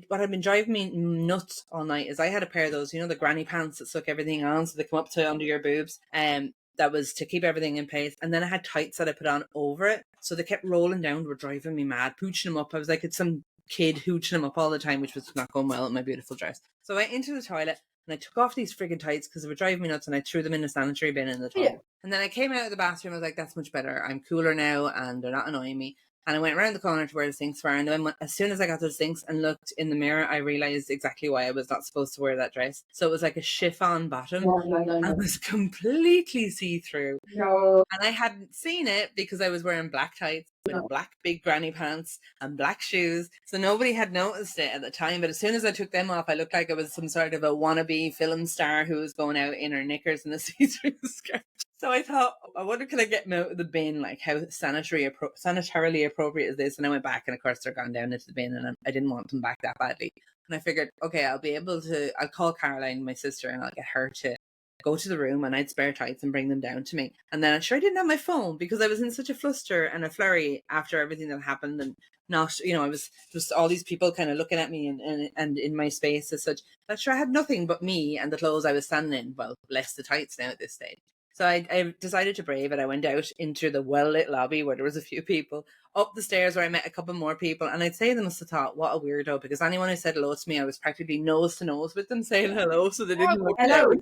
what had been driving me nuts all night is I had a pair of those, the granny pants that suck everything on, so they come up to under your boobs. That was to keep everything in place. And then I had tights that I put on over it. So they kept rolling down, were driving me mad, pooching them up. I was like, it's some kid hooching them up all the time, which was not going well in my beautiful dress. So I went into the toilet and I took off these friggin' tights because they were driving me nuts, and I threw them in the sanitary bin in the toilet. Yeah. And then I came out of the bathroom. I was like, that's much better. I'm cooler now and they're not annoying me. And I went around the corner to where the sinks were. And then as soon as I got to the sinks and looked in the mirror, I realized exactly why I was not supposed to wear that dress. So it was like a chiffon bottom. No. And it was completely see-through. No. And I hadn't seen it because I was wearing black tights with black big granny pants and black shoes. So nobody had noticed it at the time. But as soon as I took them off, I looked like I was some sort of a wannabe film star who was going out in her knickers and a see-through skirt. So I thought, I wonder, can I get them out of the bin? Like, how sanitarily appropriate is this? And I went back, and of course they're gone down into the bin, and I didn't want them back that badly. And I figured, okay, I'll call Caroline, my sister, and I'll get her to go to the room, and I'd spare tights and bring them down to me. And then I didn't have my phone because I was in such a fluster and a flurry after everything that happened, and not, I was just all these people kind of looking at me and in my space as such. But sure, I had nothing but me and the clothes I was standing in. Well, less the tights now at this stage. So I decided to brave it. I went out into the well-lit lobby where there was a few people, up the stairs where I met a couple more people. And I'd say they must have thought, what a weirdo, because anyone who said hello to me, I was practically nose to nose with them saying hello, so they didn't look Hello. down.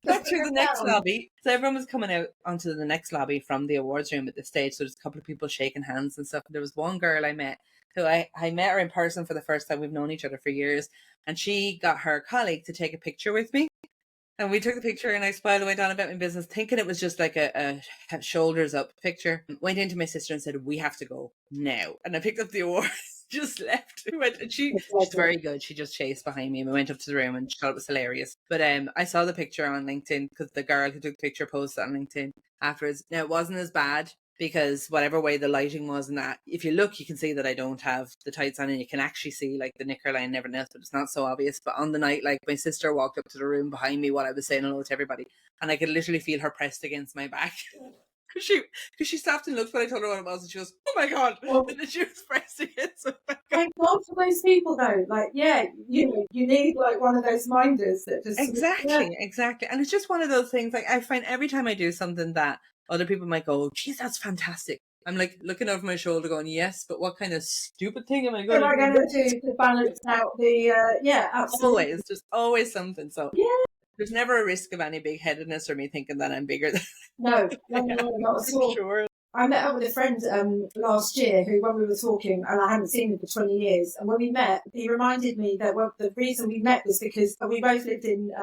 Got through the next lobby. So everyone was coming out onto the next lobby from the awards room at this stage. So there's a couple of people shaking hands and stuff. And there was one girl I met who I met her in person for the first time. We've known each other for years. And she got her colleague to take a picture with me. And we took the picture, and I smiled and went on about my business, thinking it was just like a shoulders up picture. Went into my sister and said, we have to go now. And I picked up the award, just left. And she's very good. She just chased behind me, and we went up to the room, and she thought it was hilarious. But I saw the picture on LinkedIn because the girl who took the picture posted on LinkedIn afterwards. Now, it wasn't as bad, because whatever way the lighting was, and that, if you look, you can see that I don't have the tights on, and you can actually see like the knicker line and everything else, but it's not so obvious. But on the night, like, my sister walked up to the room behind me while I was saying hello to everybody, and I could literally feel her pressed against my back. Because she stopped and looked when I told her what it was, and she goes, oh my God. And then she was pressed against my back. Thank God for those people, though. Like, yeah, you need like one of those minders that just... Exactly. And it's just one of those things, like, I find every time I do something that other people might go, geez, that's fantastic, I'm like looking over my shoulder going, yes, but what kind of stupid thing am I going to do to balance out the, absolutely. There's always something. So yeah, there's never a risk of any big-headedness or me thinking that I'm bigger than no, not at all. Sure. I met up with a friend last year who, when we were talking, and I hadn't seen him for 20 years, and when we met, he reminded me that the reason we met was because we both lived in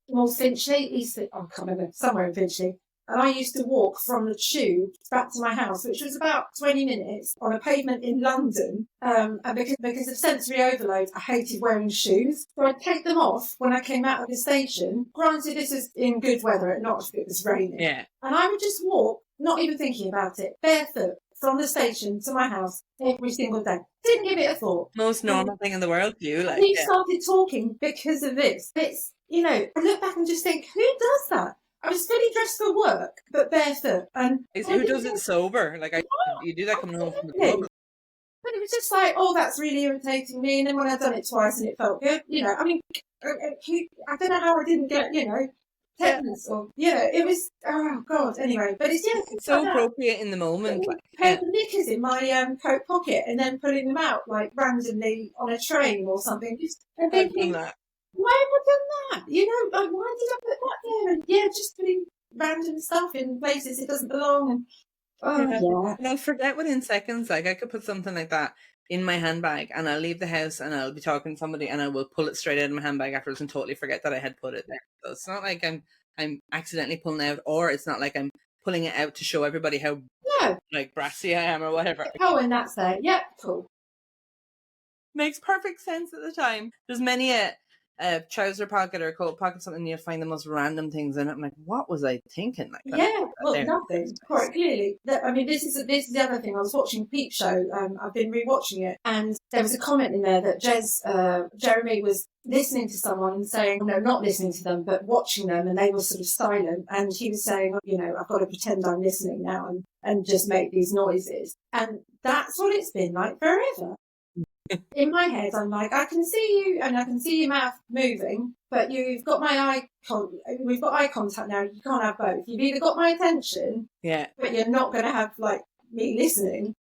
North Finchley, I can't remember, somewhere in Finchley. And I used to walk from the tube back to my house, which was about 20 minutes on a pavement in London. And because of sensory overload, I hated wearing shoes. So I'd take them off when I came out of the station. Granted, this is in good weather, not if it was raining. Yeah. And I would just walk, not even thinking about it, barefoot from the station to my house every single day. Didn't give it a thought. Most normal thing in the world to you. Like, we started talking because of this. It's, I look back and just think, who does that? I was fully dressed for work, but barefoot. And who does it sober? Like, you do that coming home from the club. But it was just like, oh, that's really irritating me. And then when I'd done it twice and it felt good, I mean, I don't know how I didn't get, tetanus or, it was, oh God, anyway. But it's so appropriate in the moment. Like, had the knickers in my coat pocket and then putting them out like randomly on a train or something. And thinking, why have I done that? Like, why did I put that there? And just putting random stuff in places it doesn't belong. And And I'll forget within seconds. Like, I could put something like that in my handbag, and I'll leave the house, and I'll be talking to somebody, and I will pull it straight out of my handbag afterwards and totally forget that I had put it there. So it's not like I'm accidentally pulling out, or it's not like I'm pulling it out to show everybody how like brassy I am or whatever. Oh, and that's there. Yep, cool. Makes perfect sense at the time. There's many a trouser pocket or a coat pocket, something, you find the most random things in it. I'm like, what was I thinking? Like, nothing. Quite clearly. I mean, this is the other thing. I was watching Peep Show. I've been rewatching it, and there was a comment in there that Jeremy was listening to someone and saying, no, not listening to them, but watching them, and they were sort of silent. And he was saying, I've got to pretend I'm listening now and just make these noises. And that's what it's been like forever. In my head, I'm like, I can see you, and I can see your mouth moving, but you've got we've got eye contact now. You can't have both. You've either got my attention, but you're not going to have like me listening,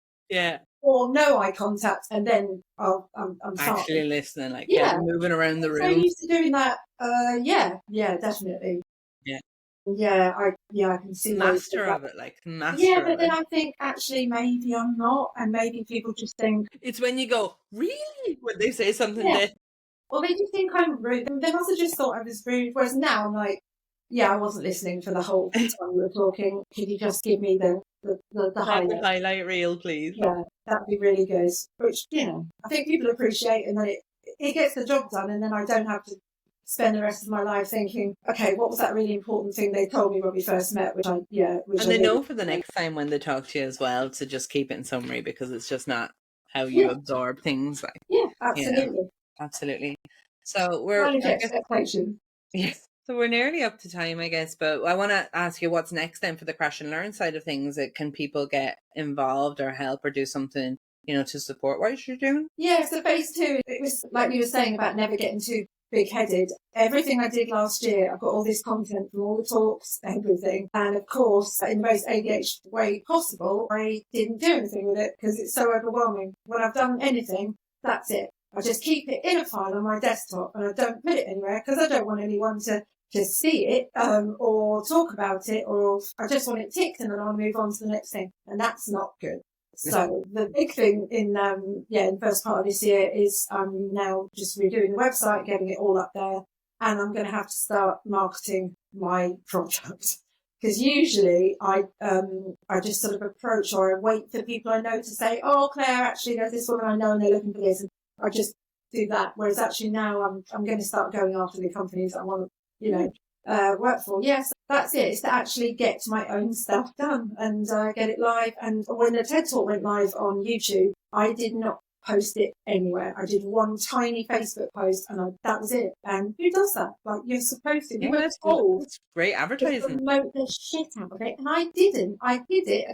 or no eye contact, and then I'm actually listening, like moving around the room. So used to doing that. Definitely. I can see master of it, like master. Yeah, but then I think actually maybe I'm not, and maybe people just think it's when you go, really, when they say something that, well, they just think I'm rude. They must have just thought I was rude. Whereas now I'm like, I wasn't listening for the whole time we were talking. Could you just give me the highlight reel, please? Yeah, that'd be really good. Which I think people appreciate, and then it gets the job done, and then I don't have to spend the rest of my life thinking, okay, what was that really important thing they told me when we first met? And they know for the next time when they talk to you as well to just keep it in summary, because it's just not how you absorb things. Like, absolutely. Absolutely. So we're Manage expectation. Yes. So we're nearly up to time, I guess, but I want to ask you what's next then for the crash and learn side of things. Can people get involved or help or do something, to support what you're doing? Yeah, so phase 2, it was like you were saying about never getting too big-headed. Everything I did last year, I've got all this content from all the talks, everything. And of course, in the most ADHD way possible, I didn't do anything with it because it's so overwhelming. When I've done anything, that's it. I just keep it in a file on my desktop and I don't put it anywhere because I don't want anyone to see it or talk about it, or I just want it ticked and then I'll move on to the next thing. And that's not good. So the big thing in the first part of this year is I'm now just redoing the website, getting it all up there, and I'm going to have to start marketing my product. Because usually I just sort of approach or I wait for people I know to say, oh, Claire, actually there's this woman I know and they're looking for this, and I just do that. Whereas actually now I'm going to start going after the companies I want to, work for. Yes, that's it. It's to actually get my own stuff done and get it live. And when the TED Talk went live on YouTube, I did not post it anywhere. I did one tiny Facebook post and that was it. And who does that? Like, you're supposed to. You were told. It's great advertising. To promote the shit out of it. And I didn't. I hid it. I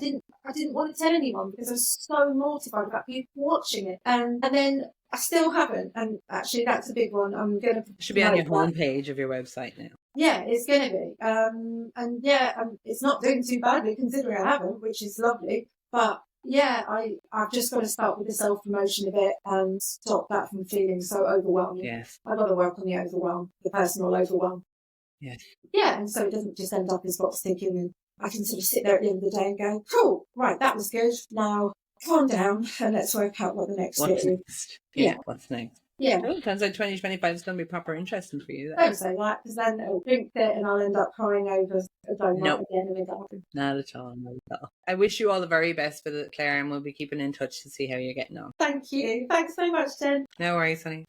didn't want to tell anyone because I was so mortified about people watching it. And then I still haven't. And actually, that's a big one. I'm going to... It should be on your homepage of your website now. Yeah, it's going to be. And it's not doing too badly considering I haven't, which is lovely. But yeah, I've just got to start with the self-promotion of it and stop that from feeling so overwhelming. Yes. I've got to work on the overwhelm, the personal overwhelm. Yes. Yeah, and so it doesn't just end up as box ticking, and I can sort of sit there at the end of the day and go, cool, right, that was good. Now calm down and let's work out what the next bit is. Yeah, what's next? Yeah. Well, it sounds like 2025 is going to be proper interesting for you. Don't say that, because then it'll drink it and I'll end up crying over a donut again and it happen. Not at all, not at all. I wish you all the very best for the Claire, and we'll be keeping in touch to see how you're getting on. Thank you. Thanks so much, Jen. No worries, honey.